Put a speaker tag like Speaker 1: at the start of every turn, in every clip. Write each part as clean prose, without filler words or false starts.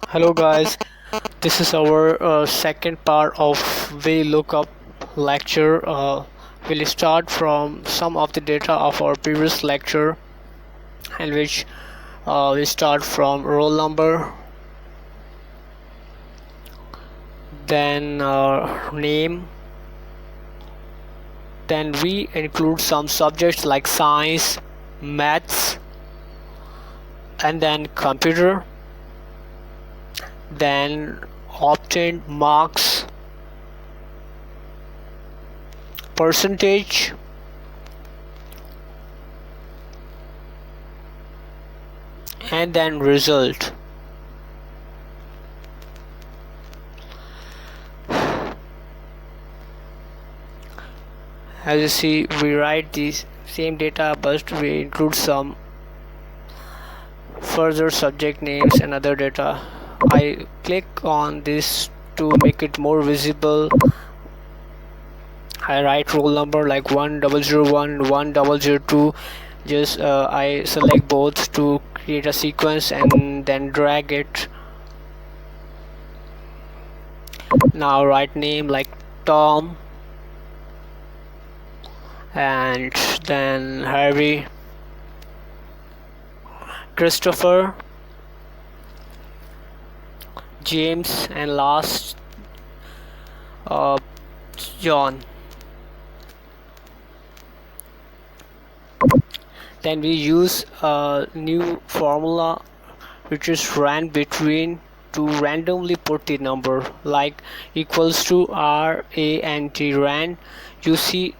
Speaker 1: Hello guys, this is our second part of VLookup lecture. We'll start from some of the data of our previous lecture, in which we start from roll number, then name, then we include some subjects like science, maths, and then computer, then obtained marks, percentage, and then result. As you see, we write the same data, but we include some further subject names and other data. I click on this to make it more visible. I write roll number like 1001, 1002. Just I select both to create a sequence and then drag it. Now write name like Tom, and then Harvey, Christopher, James, and last John. Then we use a new formula which is ran between to randomly put the number like equals to R A N T ran. You see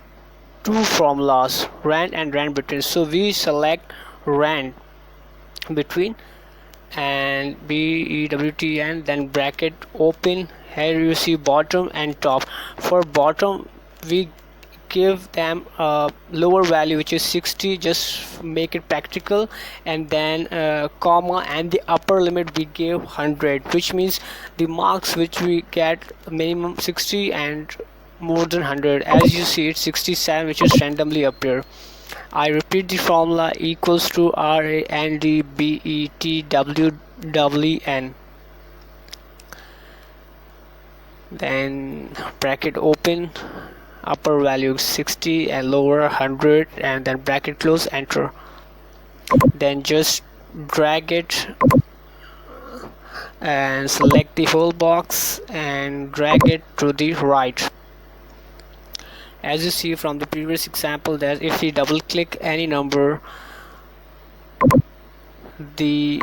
Speaker 1: two formulas, rand and rand between, so we select rand between and BEWTN, then bracket open. Here you see bottom and top. For bottom we give them a lower value which is 60, just make it practical, and then comma, and the upper limit we give 100, which means the marks which we get minimum 60 and more than 100. As you see, it's 67, which is randomly appear. I repeat the formula equals to RANDBETWWN, then bracket open, upper value 60 and lower 100, and then bracket close, enter. Then just drag it and select the whole box and drag it to the right. As you see from the previous example, that if we double click any number, the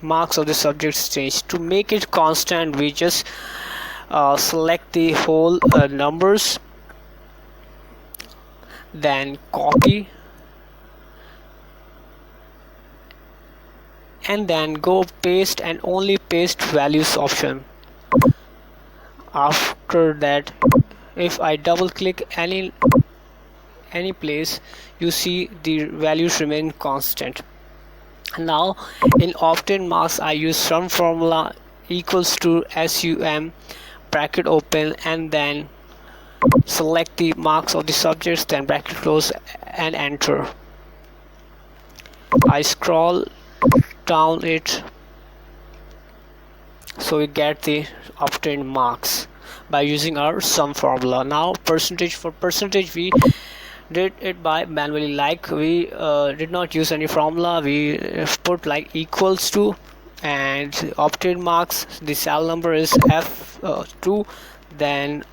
Speaker 1: marks of the subjects change. To make it constant, we just select the whole numbers, then copy, and then go paste and only paste values option. After that, if I double click any place, you see the values remain constant. Now in obtained marks, I use sum formula equals to SUM, bracket open, and then select the marks of the subjects, then bracket close and enter. I scroll down it so we get the obtained marks by using our sum formula. Now percentage, for percentage we did it by manually, like we did not use any formula. We put like equals to, and obtained marks, the cell number is F2, then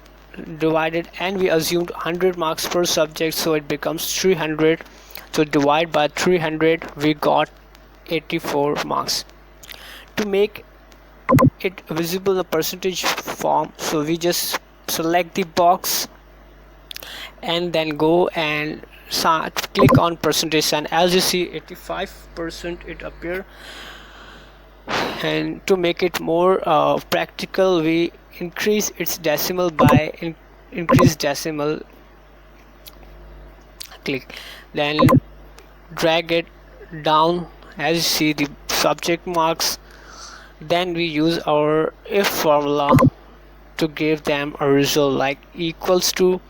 Speaker 1: divided, and we assumed 100 marks per subject, so it becomes 300. So divide by 300, we got 84 marks. To make it visible the percentage form, so we just select the box and then go and click on percentage, and as you see 85% it appear. And to make it more practical, we increase its decimal by increase decimal, click, then drag it down. As you see the subject marks, then we use our if formula to give them a result like equals to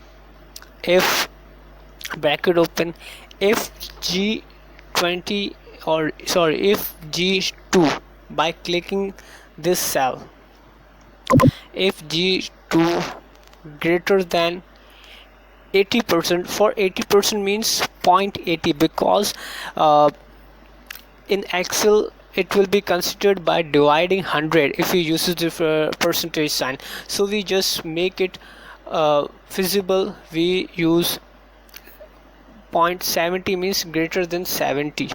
Speaker 1: if, bracket open, if G20, or sorry, if G2 by clicking this cell. If G2 greater than 80%, for 80% means 0.80, because in Excel it will be considered by dividing 100 if you use the percentage sign. So we just make it feasible. We use 0.70 means greater than 70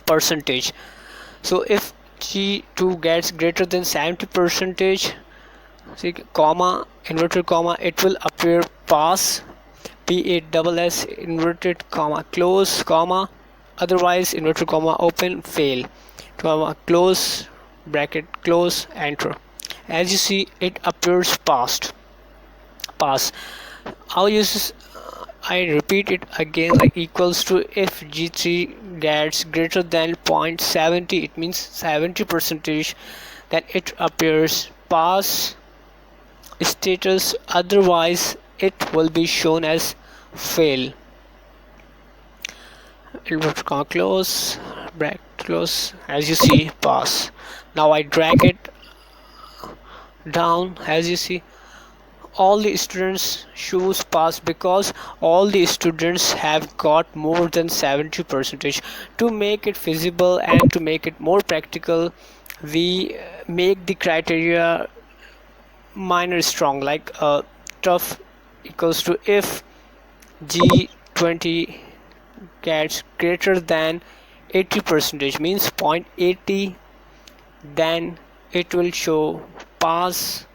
Speaker 1: percentage. So if G2 gets greater than 70 percentage, see, comma, inverted comma, it will appear pass, PASS, inverted comma, close comma, otherwise inverted comma, open, fail, comma, close, bracket, close, enter. As you see, it appears pass. I'll use, I repeat it again, like equals to, if G3 gets greater than 0.70, it means 70 percentage, then it appears pass status, otherwise it will be shown as fail. Inverted comma, close, bracket, close, as you see, pass. Now I drag it down. As you see, all the students choose pass because all the students have got more than 70 percentage. To make it feasible and to make it more practical, we make the criteria minor strong, like tough equals to, if G20 gets greater than 80 percentage means 0.80, then it will show pass,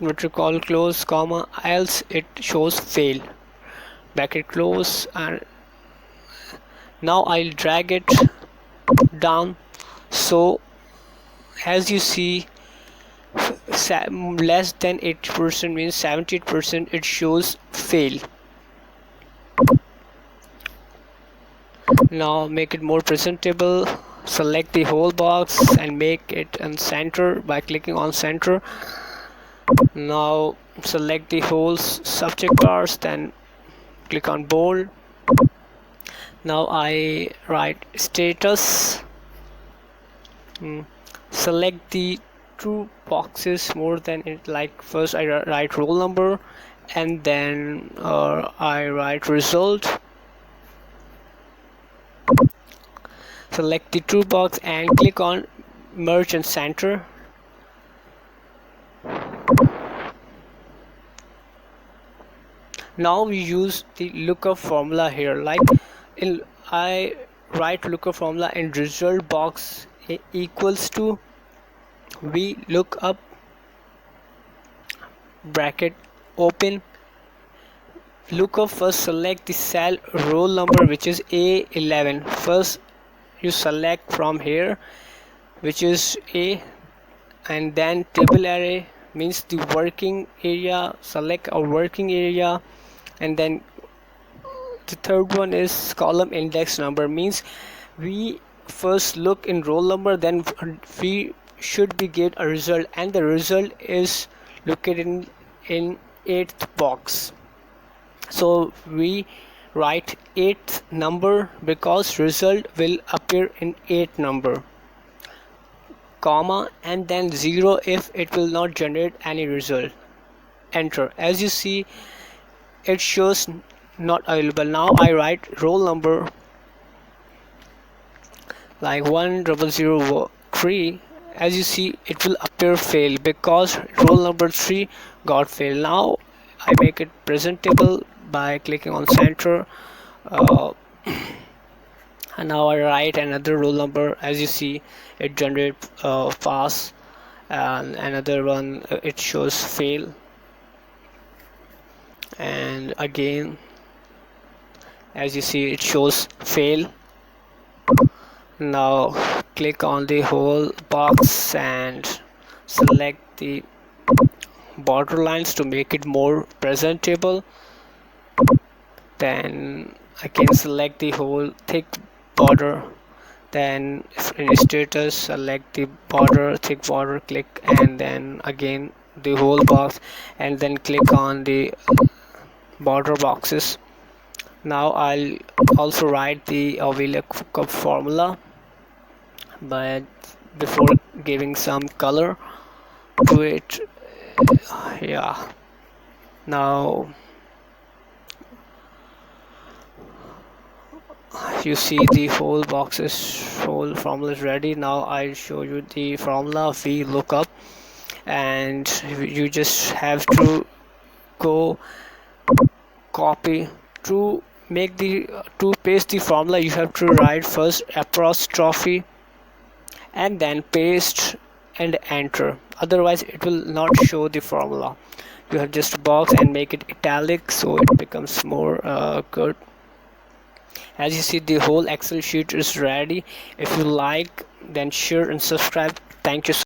Speaker 1: inverted comma, close comma, else it shows fail, bracket close. And now I'll drag it down. So as you see, less than 80% means 78%, it shows fail. Now make it more presentable. Select the whole box and make it in center by clicking on center. Now select the whole subject bars, then click on bold. Now I write status. Select the two boxes more than it, like first I write roll number and then I write result. Select the true box and click on merge and center. Now we use the lookup formula here, like I write lookup formula in result box equals to VLookup bracket open lookup. First select the cell roll number, which is A11. First you select from here, which is A, and then table array means the working area, select a working area, and then the third one is column index number, means we first look in roll number, then we should be get a result, and the result is located in 8th box. So we write 8th number because result will appear in 8th number, comma, and then 0 if it will not generate any result, enter. As you see, it shows not available. Now I write roll number like 1003. As you see, it will appear fail because roll number 3 got fail. Now I make it presentable by clicking on center, and now I write another roll number. As you see, it generates pass, and another one it shows fail, and again as you see it shows fail. Now click on the whole box and select the border lines to make it more presentable. Then again select the whole thick border, then in status select the border, thick border, click, and then again the whole box, and then click on the border boxes. Now I'll also write the VLookup formula but before giving some color to it. Yeah, now you see the whole whole formula is ready. Now I show you the formula VLookup, and you just have to go copy to make the to paste the formula. You have to write first apostrophe and then paste and enter, otherwise it will not show the formula. You have just box and make it italic so it becomes more good. As you see, the whole Excel sheet is ready. If you like, then share and subscribe. Thank you so